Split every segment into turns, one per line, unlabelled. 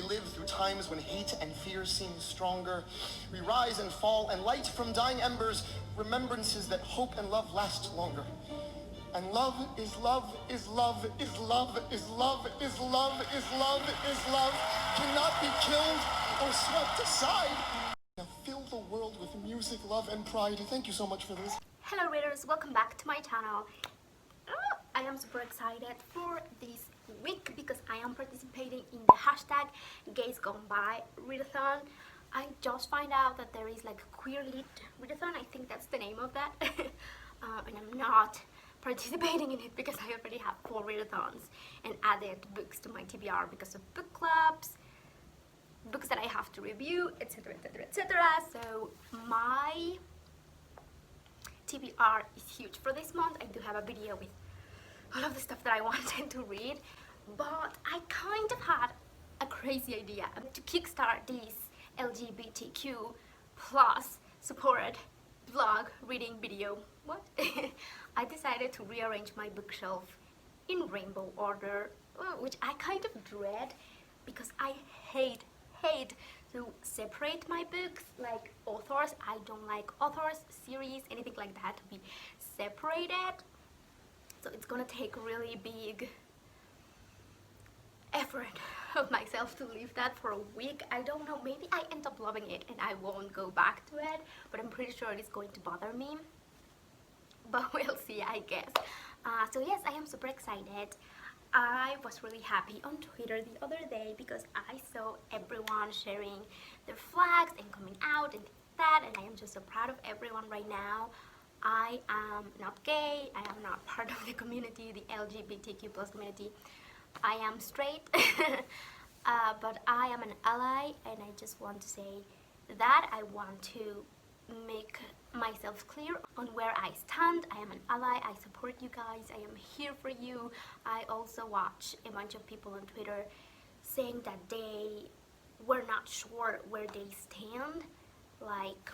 live through times when hate and fear seem stronger. We rise and fall and light from dying embers, remembrances that hope and love last longer. And love is love is love is love is love is love is love is love, cannot be killed or swept aside. Now fill the world with music, love, and pride. Thank you so much for this.
Hello readers, welcome back to my channel. I am super excited for this week because I am participating in the hashtag Gays Gone By Readathon. I just find out that there is like a queer lit readathon, I think that's the name of that. And I'm not participating in it because I already have 4 readathons and added books to my TBR because of book clubs, books that I have to review, etc, etc, etc. So my TBR is huge for this month. I do have a video with all of the stuff that I wanted to read, but I kind of had a crazy idea to kickstart this LGBTQ plus supported vlog reading video. What? I decided to rearrange my bookshelf in rainbow order, which I kind of dread because I hate to separate my books like authors. I don't like authors, series, anything like that to be separated. So it's gonna take really big effort of myself to leave that for a week. I don't know, maybe I end up loving it and I won't go back to it, but I'm pretty sure it's going to bother me. But we'll see, I guess. So yes, I am super excited. I was really happy on Twitter the other day because I saw everyone sharing their flags and coming out and that, and I am just so proud of everyone right now. I am not gay, I am not part of the community, the LGBTQ plus community. I am straight, but I am an ally, and I just want to say that I want to make myself clear on where I stand. I am an ally, I support you guys, I am here for you. I also watch a bunch of people on Twitter saying that they were not sure where they stand, like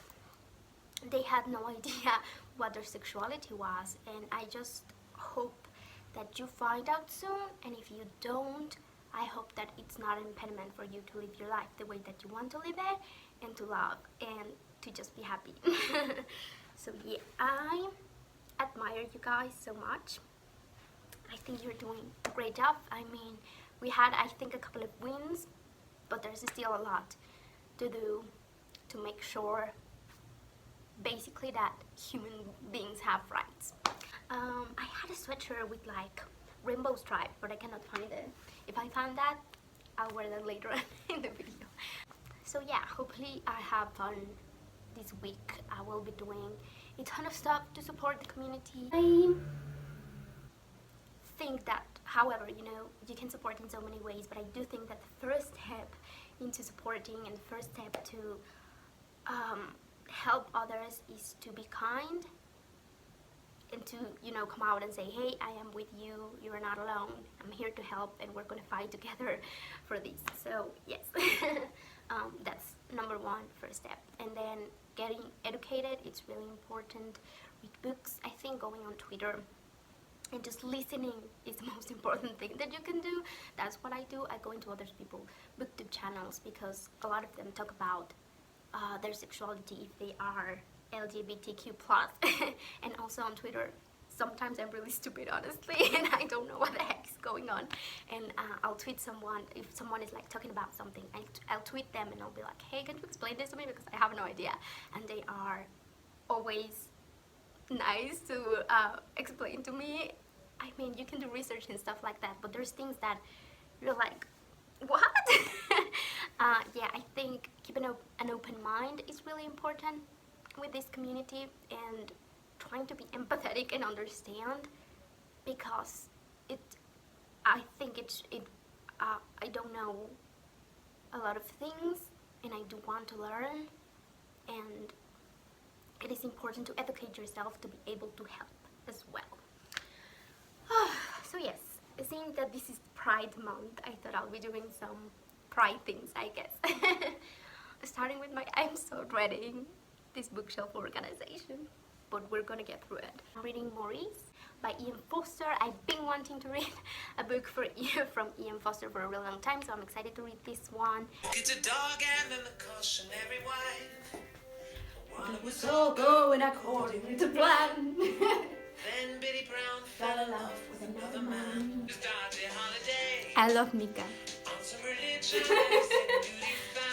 they had no idea what their sexuality was, and I just hope that you find out soon, and if you don't, I hope that it's not an impediment for you to live your life the way that you want to live it, and to love, and to just be happy. So yeah, I admire you guys so much. I think you're doing a great job. I mean, we had, I think, a couple of wins, but there's still a lot to do to make sure basically that human beings have rights. I had a sweatshirt with like rainbow stripe, but I cannot find it. If I find that, I'll wear that later in the video. So yeah, hopefully I have fun this week. I will be doing a ton of stuff to support the community. I think that, however, you know, you can support in so many ways, but I do think that the first step into supporting and the first step to help others is to be kind and to, you know, come out and say, hey, I am with you, you're not alone, I'm here to help, and we're gonna fight together for this. So yes, that's number 1, first step. And then getting educated, it's really important. Read books. I think going on Twitter and just listening is the most important thing that you can do. That's what I do. I go into other people's booktube channels because a lot of them talk about their sexuality if they are LGBTQ plus. And also on Twitter, sometimes I'm really stupid, honestly, and I don't know what the heck is going on. And I'll tweet someone, if someone is like talking about something, I'll tweet them and I'll be like, hey, can you explain this to me, because I have no idea. And they are always nice to explain to me. I mean, you can do research and stuff like that, but there's things that you're like, what? Yeah, I think keeping an open mind is really important with this community, and trying to be empathetic and understand, because I think I don't know a lot of things, and I do want to learn, and it is important to educate yourself to be able to help as well. So yes, seeing that this is Pride Month, I thought I'll be doing some Pride things, I guess. Starting with I'm so dreading this bookshelf organization. but we're gonna get through it. I'm reading Maurice by Ian Foster. I've been wanting to read a book from Ian Foster for a really long time, so I'm excited to read this one.
It's a dog and then the cautionary wife.
While it was all going according to plan.
Then Biddy Brown fell in love with another man. Just dodgy holiday.
I love Mika.
On some religion and beauty found.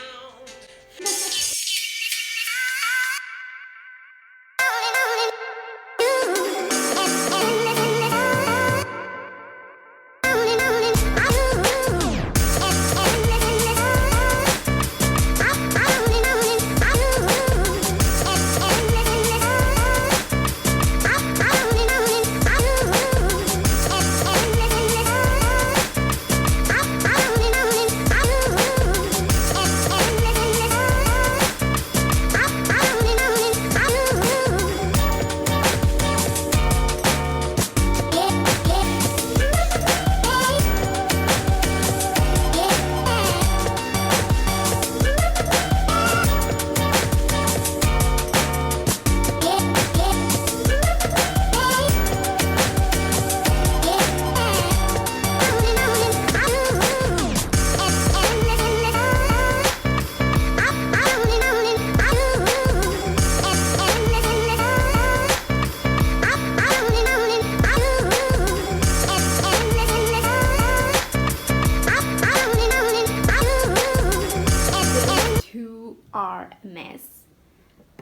Are a mess.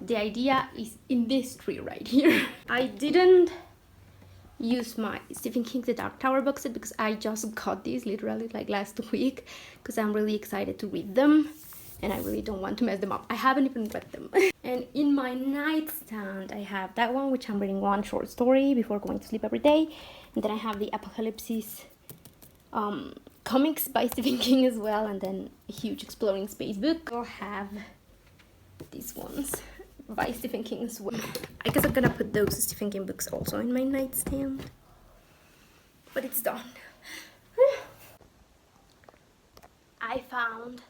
The idea is in this tree right here. I didn't use my Stephen King The Dark Tower box set because I just got these literally like last week because I'm really excited to read them and I really don't want to mess them up. I haven't even read them. And in my nightstand I have that one, which I'm reading one short story before going to sleep every day, and then I have the Apocalypse comics by Stephen King as well, and then a huge exploring space book. I'll have these ones by Stephen King as well. I guess I'm gonna put those Stephen King books also in my nightstand. But it's done. I found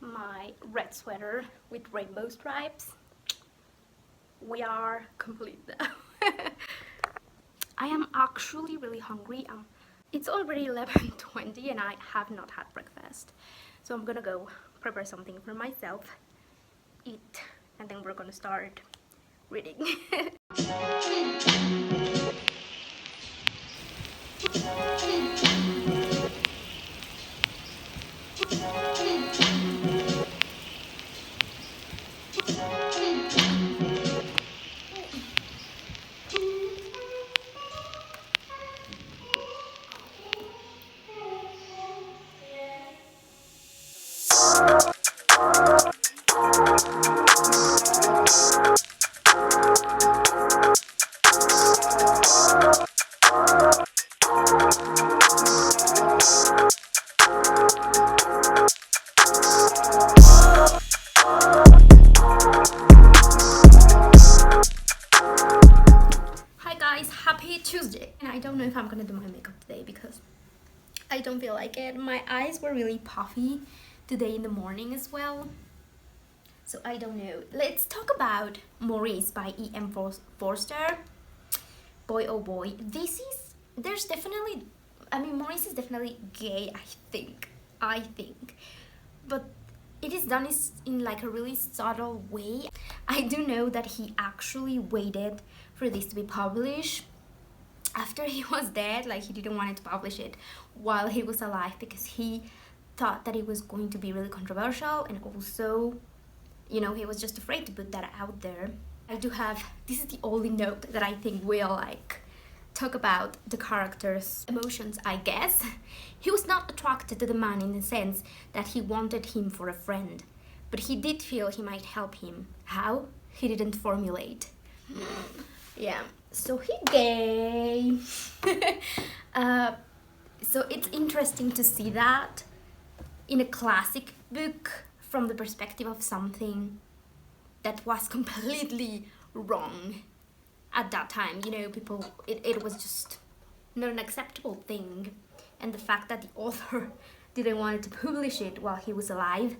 my red sweater with rainbow stripes. We are complete now. I am actually really hungry. It's already 11:20 and I have not had breakfast. So I'm gonna go prepare something for myself, eat, and then we're gonna start reading. Tuesday, and I don't know if I'm gonna do my makeup today because I don't feel like it. My eyes were really puffy today in the morning as well, so I don't know. Let's talk about Maurice by E.M. Forster. Boy oh boy, there's definitely, I mean, Maurice is definitely gay, I think, but it is done in like a really subtle way. I do know that he actually waited for this to be published after he was dead. Like, he didn't want to publish it while he was alive because he thought that it was going to be really controversial, and also, you know, he was just afraid to put that out there. I do have, this is the only note that I think will like talk about the character's emotions, I guess. He was not attracted to the man in the sense that he wanted him for a friend, but he did feel he might help him. How? He didn't formulate. Yeah, so he gay. So it's interesting to see that in a classic book from the perspective of something that was completely wrong at that time. You know, people, it was just not an acceptable thing, and the fact that the author didn't want to publish it while he was alive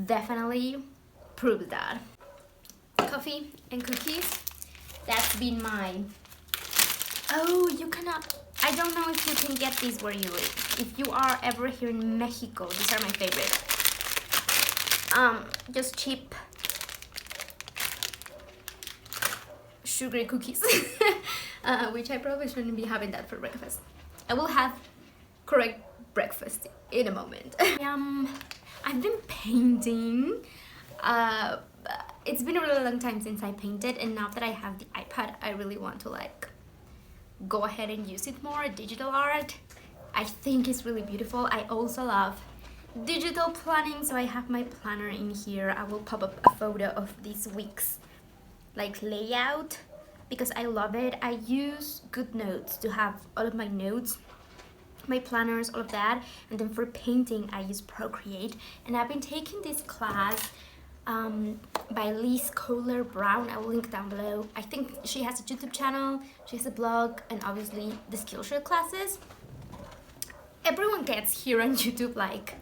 definitely proves that. Coffee and cookies, that's been my... Oh, you cannot... I don't know if you can get these where you live. If you are ever here in Mexico, these are my favorite. Just cheap sugary cookies. Which I probably shouldn't be having that for breakfast. I will have correct breakfast in a moment. I've been painting. It's been a really long time since I painted, and now that I have the iPad, I really want to like go ahead and use it more. Digital art, I think it's really beautiful. I also love digital planning, so I have my planner in here. I will pop up a photo of this week's like layout because I love it. I use GoodNotes to have all of my notes, my planners, all of that. And then for painting I use Procreate, and I've been taking this class by Liz Kohler Brown. I will link down below. I think she has a YouTube channel, she has a blog, and obviously the Skillshare classes. Everyone gets here on YouTube like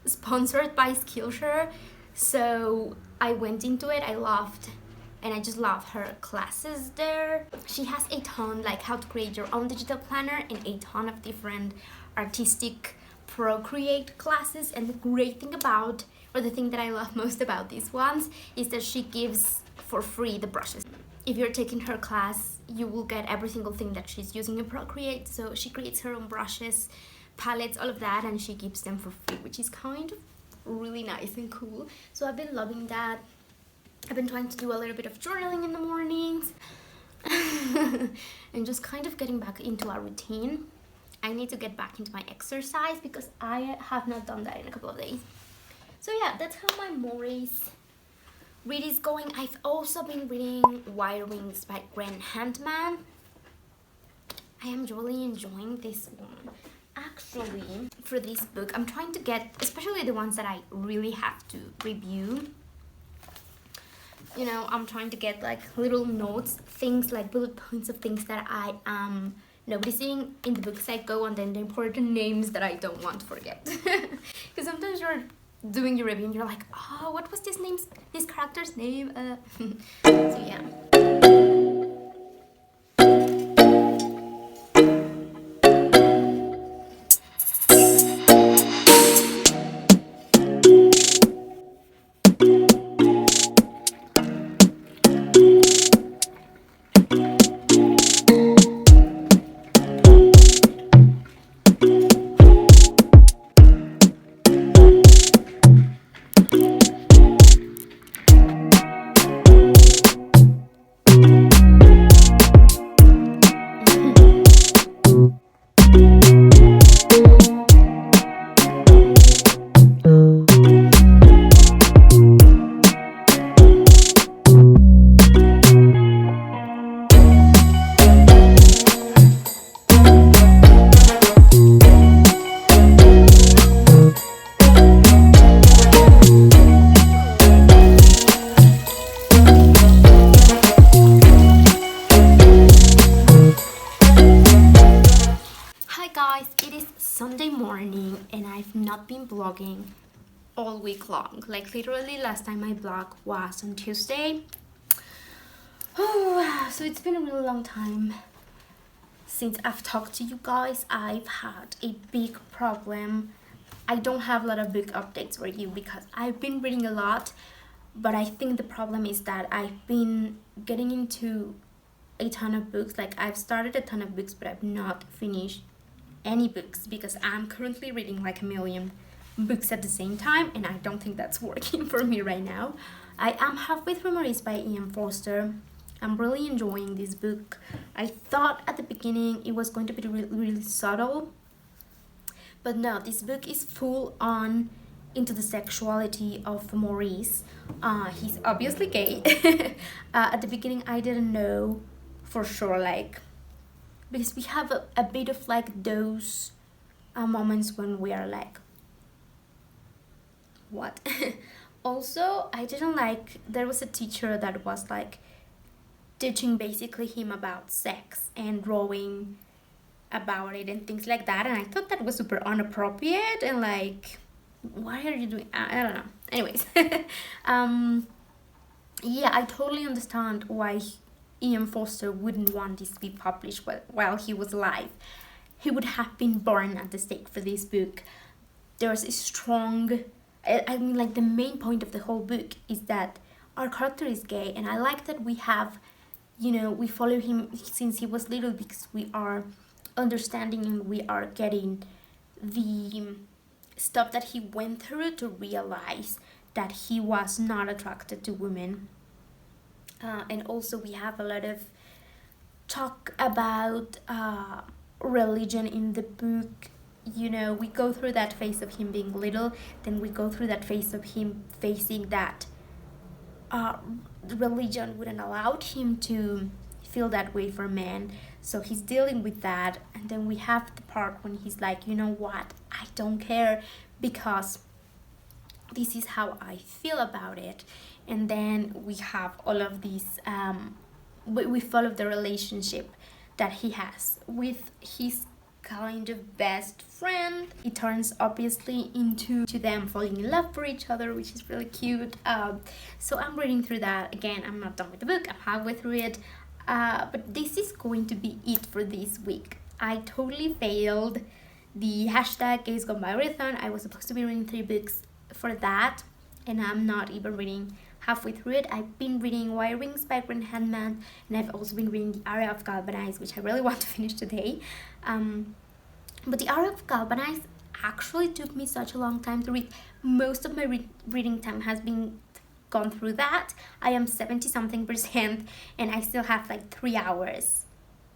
sponsored by Skillshare, so I went into it. I loved, and I just love her classes there. She has a ton like how to create your own digital planner and a ton of different artistic Procreate classes. And the great thing about, or the thing that I love most about these ones, is that she gives for free the brushes. If you're taking her class, you will get every single thing that she's using in Procreate. So she creates her own brushes, palettes, all of that, and she gives them for free, which is kind of really nice and cool. So I've been loving that. I've been trying to do a little bit of journaling in the mornings and just kind of getting back into our routine. I need to get back into my exercise because I have not done that in a couple of days. So yeah, that's how my Maurice read is going. I've also been reading Wire Wings by Grant Handman. I am really enjoying this one. Actually, for this book, I'm trying to get, especially the ones that I really have to review, you know, I'm trying to get like little notes, things like bullet points of things that I am noticing in the books I go, and then the important names that I don't want to forget. Because sometimes you're doing your review and you're like, oh, what was this character's name? So yeah. Sunday morning, and I've not been vlogging all week long. Like literally last time I vlogged was on Tuesday. Oh, so it's been a really long time since I've talked to you guys. I've had a big problem. I don't have a lot of book updates for you because I've been reading a lot, but I think the problem is that I've been getting into a ton of books. Like I've started a ton of books, but I've not finished any books because I'm currently reading like a million books at the same time, and I don't think that's working for me right now. I am halfway through Maurice by Ian Forster. I'm really enjoying this book. I thought at the beginning it was going to be really subtle, but no, this book is full on into the sexuality of Maurice. He's obviously gay. At the beginning I didn't know for sure, like, because we have a bit of like those moments when we are like, what? Also, I didn't like, there was a teacher that was like teaching basically him about sex and drawing about it and things like that, and I thought that was super inappropriate and like, why are you doing, I don't know. Anyways, yeah, I totally understand why Ian Foster wouldn't want this to be published while he was alive. He would have been burned at the stake for this book. There's a strong, I mean, like, the main point of the whole book is that our character is gay, and I like that we have, you know, we follow him since he was little, because we are understanding and we are getting the stuff that he went through to realize that he was not attracted to women. And also we have a lot of talk about religion in the book. You know, we go through that phase of him being little, then we go through that phase of him facing that religion wouldn't allow him to feel that way for men, so he's dealing with that. And then we have the part when he's like, you know what, I don't care because this is how I feel about it. And then we have all of these we follow the relationship that he has with his kind of best friend. It turns obviously into them falling in love for each other, which is really cute. So I'm reading through that. Again, I'm not done with the book, I'm halfway through it, but this is going to be it for this week. I totally failed the hashtag Gays Gone by Readathon. I was supposed to be reading 3 books for that, and I'm not even reading halfway through it. I've been reading Why Rings by Grant Handman, and I've also been reading The Aria of Galvanize, which I really want to finish today. But The Aria of Galvanize actually took me such a long time to read. Most of my reading time has been gone through that. I am 70-something%, and I still have like 3 hours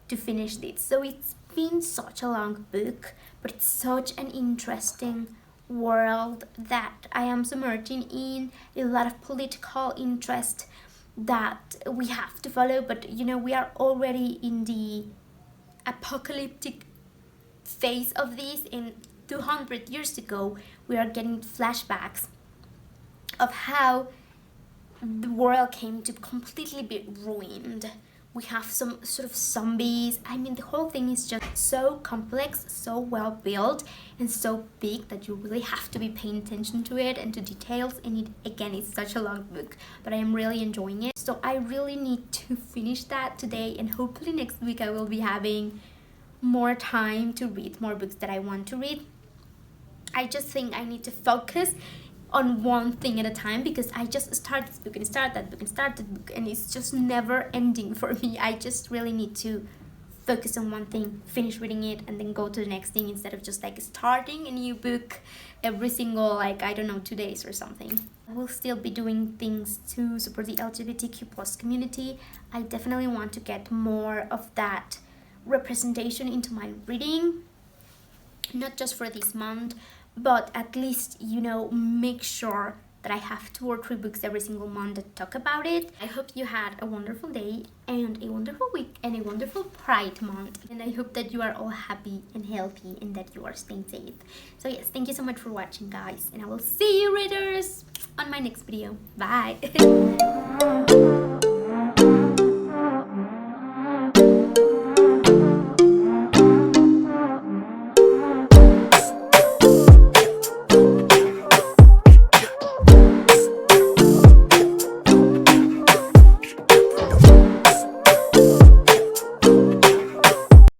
to finish this. So it's been such a long book, but it's such an interesting world that I am submerging in. A lot of political interest that we have to follow, but you know, we are already in the apocalyptic phase of this. In 200 years ago, we are getting flashbacks of how the world came to completely be ruined. We have some sort of zombies. I mean, the whole thing is just so complex, so well built, and so big that you really have to be paying attention to it and to details. And it, again, it's such a long book, but I am really enjoying it. So I really need to finish that today, and hopefully next week I will be having more time to read more books that I want to read. I just think I need to focus on one thing at a time, because I just start this book and start that book and start that book, and it's just never ending for me. I just really need to focus on one thing, finish reading it, and then go to the next thing, instead of just like starting a new book every single, like, I don't know, 2 days or something. I will still be doing things to support the LGBTQ plus community. I definitely want to get more of that representation into my reading, not just for this month, but at least, you know, make sure that I have 2 or 3 books every single month that talk about it. I hope you had a wonderful day and a wonderful week and a wonderful Pride month, and I hope that you are all happy and healthy and that you are staying safe. So yes, thank you so much for watching, guys, and I will see you readers on my next video. Bye.